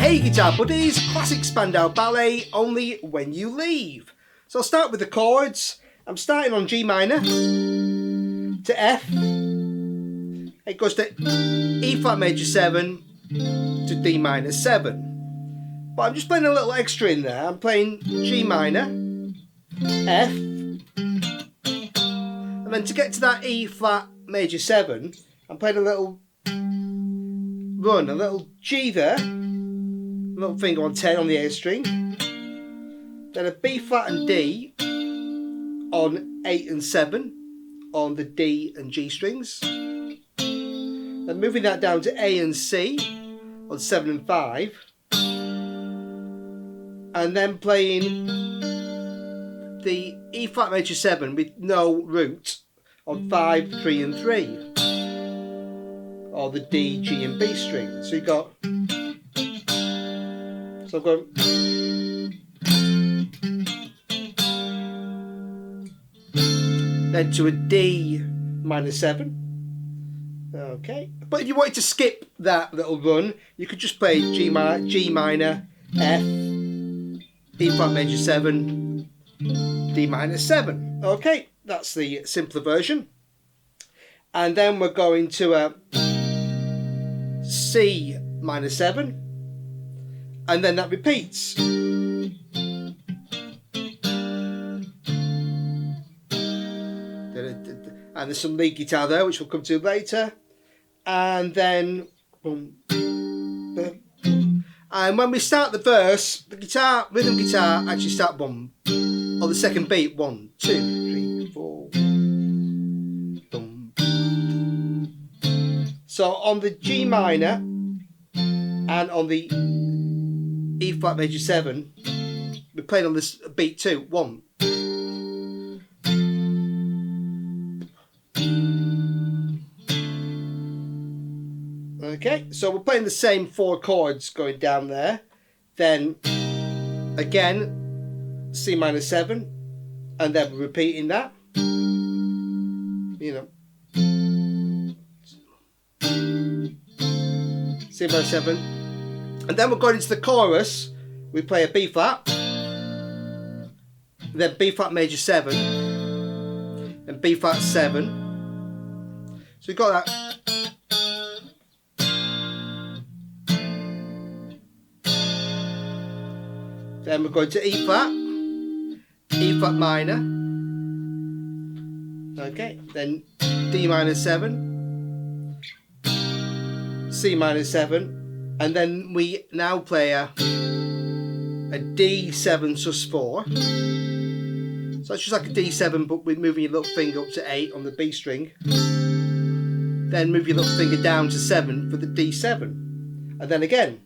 Hey guitar buddies, classic Spandau Ballet, only when you leave. So I'll start with the chords. I'm starting on G minor to F. It goes to E flat major 7 to D minor 7. But I'm just playing a little extra in there. I'm playing G minor, F, and then to get to that E flat major 7, I'm playing a little run, a little G there. Little finger on 10 on the A string, then a B flat and D on 8 and 7 on the D and G strings, then moving that down to A and C on 7 and 5, and then playing the E flat major 7 with no root on 5, 3 and 3, or the D, G and B strings. So you've got, so I'm going then to a D minor 7. Okay, but if you wanted to skip that little run, you could just play G minor, F, E flat major 7, D minor 7. Okay, that's the simpler version. And then we're going to a C minor 7. And then that repeats. And there's some lead guitar there, which we'll come to later. And then, and when we start the verse, the guitar, rhythm guitar, actually start boom, on the second beat. 1, 2, 3, 4. Boom. So on the G minor and on the E flat major 7, we're playing on this beat 2, 1. Okay, so we're playing the same 4 chords going down there. Then again, C minor 7, and then we're repeating that. You know, C minor 7. And then we're going into the chorus. We play a B flat, then B flat major 7, and B flat 7. So we've got that. Then we're going to E flat minor. Okay, then D minor 7, C minor 7. And then we now play a D7 sus 4. So it's just like a D7, but we're moving your little finger up to 8 on the B string. Then move your little finger down to 7 for the D7. And then again.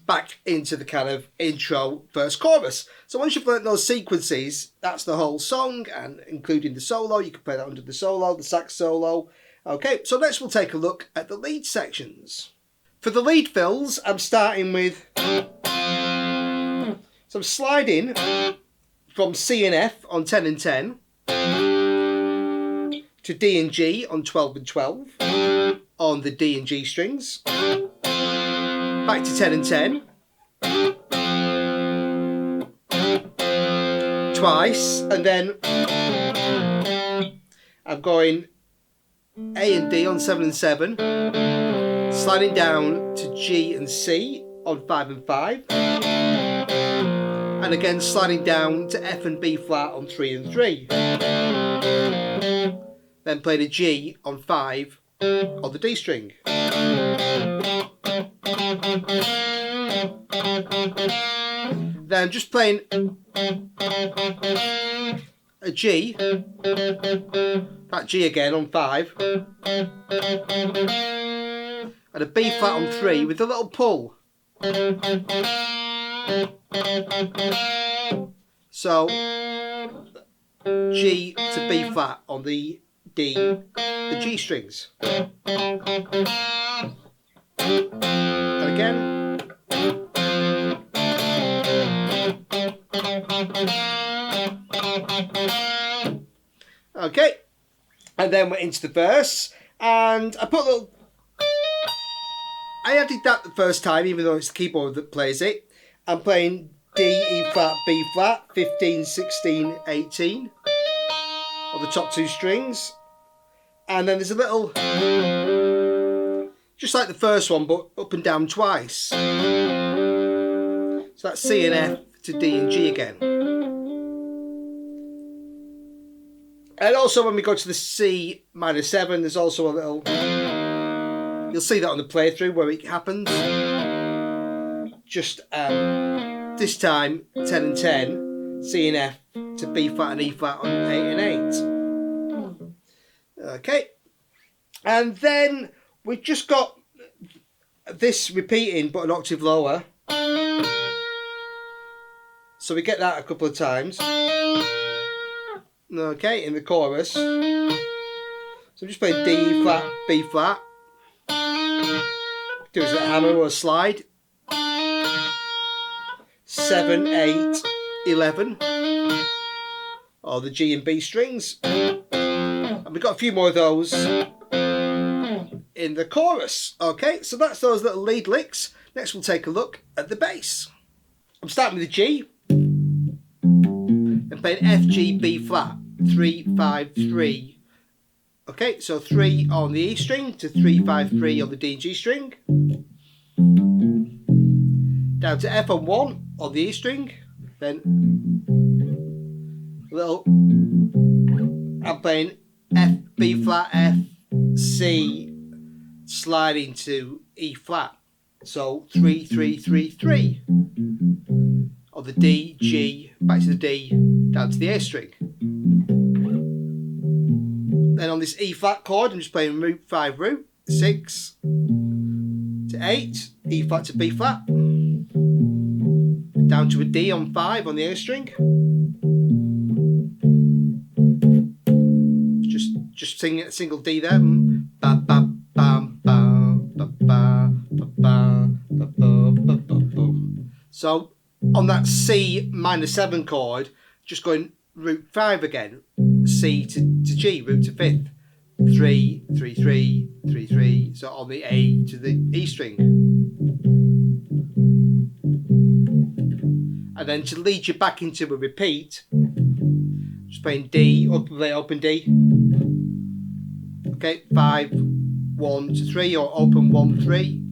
Back into the kind of intro verse chorus. So once you've learnt those sequences, that's the whole song, and including the solo. You can play that under the solo, the sax solo. Okay, so next we'll take a look at the lead sections. For the lead fills, I'm starting with, so I'm sliding from C and F on 10 and 10 to D and G on 12 and 12 on the D and G strings. Back to 10 and 10. Twice, and then I'm going A and D on 7 and 7, sliding down to G and C on 5 and 5, and again sliding down to F and B flat on 3 and 3. Then playing a G on 5 on the D string. Then I'm just playing a G, that G again on 5, and a B flat on 3 with a little pull. So G to B flat on the D, the G strings. And again. Okay, and then we're into the verse, and I put a little. I added that the first time, even though it's the keyboard that plays it. I'm playing D, E flat, B flat, 15, 16, 18 on the top two strings. And then there's a little, just like the first one, but up and down twice. So that's C and F to D and G again. And also when we go to the C minor 7, there's also a little, you'll see that on the playthrough where it happens. Just this time 10 and 10, C and F to B flat and E flat on 8 and 8. Okay, and then we've just got this repeating but an octave lower. So we get that a couple of times. Okay, in the chorus. So I'm just playing D flat, B flat. Do a hammer or a slide. 7, 8, 11. Or the G and B strings. And we've got a few more of those in the chorus. Okay, so that's those little lead licks. Next we'll take a look at the bass. I'm starting with the G. And playing F, G, B flat. 3, 5, 3. Okay, so 3 on the E string to 3, 5, 3 on the D and G string. Down to F on 1 on the E string. Then a little, I'm playing F, B flat, F, C, sliding to E flat. So 3, 3, 3, 3. On the D, G, back to the D, down to the A string. Then on this E flat chord, I'm just playing root 5 root, 6 to 8, E flat to B flat, down to a D on 5 on the A string. Just singing a single D there. Ba ba bam bam ba ba ba ba ba ba ba ba. So on that C minor 7 chord, just going root 5 again, C to G, root to 5th, 3, 3, 3, 3, 3. So on the A to the E string. And then to lead you back into a repeat, just playing D, open D. Okay, 5, 1 to 3, or open 1, 3.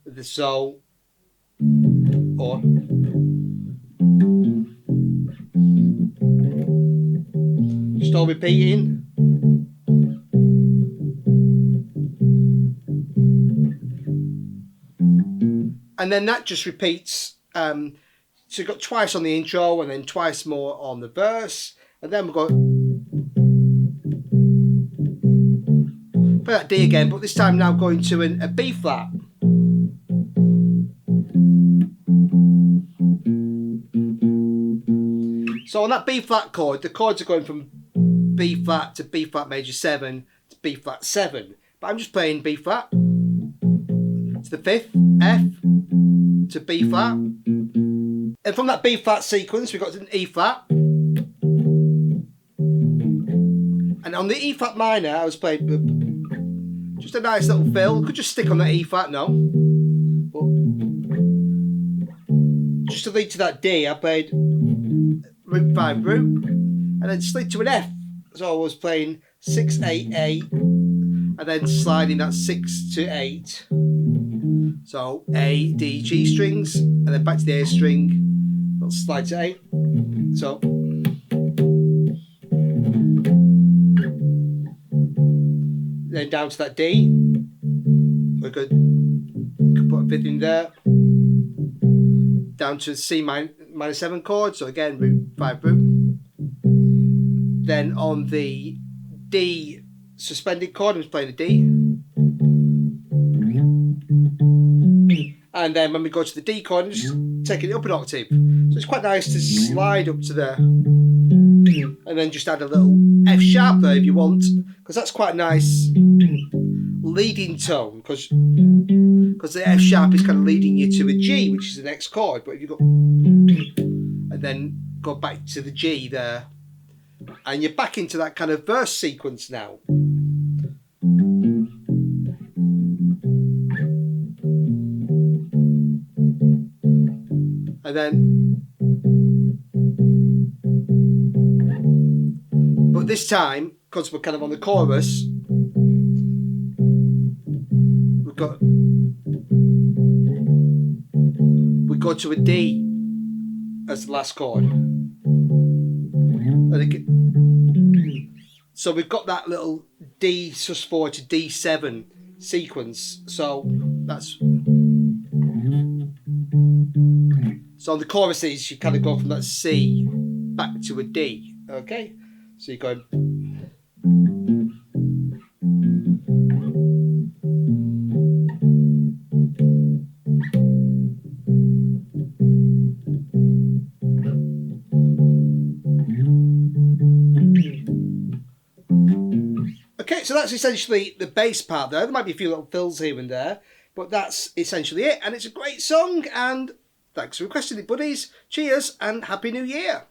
With the So, or just all repeating. And then that just repeats. So you've got twice on the intro and then twice more on the verse. And then we'll go play that D again, but this time now going to a B flat. So on that B flat chord, the chords are going from B flat to B flat major 7 to B flat 7. But I'm just playing B flat to the 5th, F to B flat. And from that B flat sequence, we've got an E flat. And on the E flat minor, I was playing just a nice little fill. Could just stick on that E flat, no. But just to lead to that D, I played root 5 root, and then slid to an F. So I was playing 6, 8, 8, and then sliding that 6 to 8. So A, D, G strings, and then back to the A string. Little slide to A. So then down to that D. We're good. Could put a 5th in there. Down to C minor 7 chord. So again, root 5 root. Then on the D suspended chord, I'm just playing a D. And then when we go to the D chord, I'm just taking it up an octave. So it's quite nice to slide up to there. And then just add a little F sharp there if you want, because that's quite a nice leading tone, because the F sharp is kind of leading you to a G, which is the next chord. But if you go and then go back to the G there, and you're back into that kind of verse sequence now. And then, but this time, because we're kind of on the chorus, we go to a D as the last chord. So we've got that little D sus4 to D7 sequence. So that's... So on the choruses, you kind of go from that C back to a D. Okay? So you're going... Okay, so that's essentially the bass part there. There might be a few little fills here and there, but that's essentially it. And it's a great song, and thanks for requesting it, buddies. Cheers, and Happy New Year.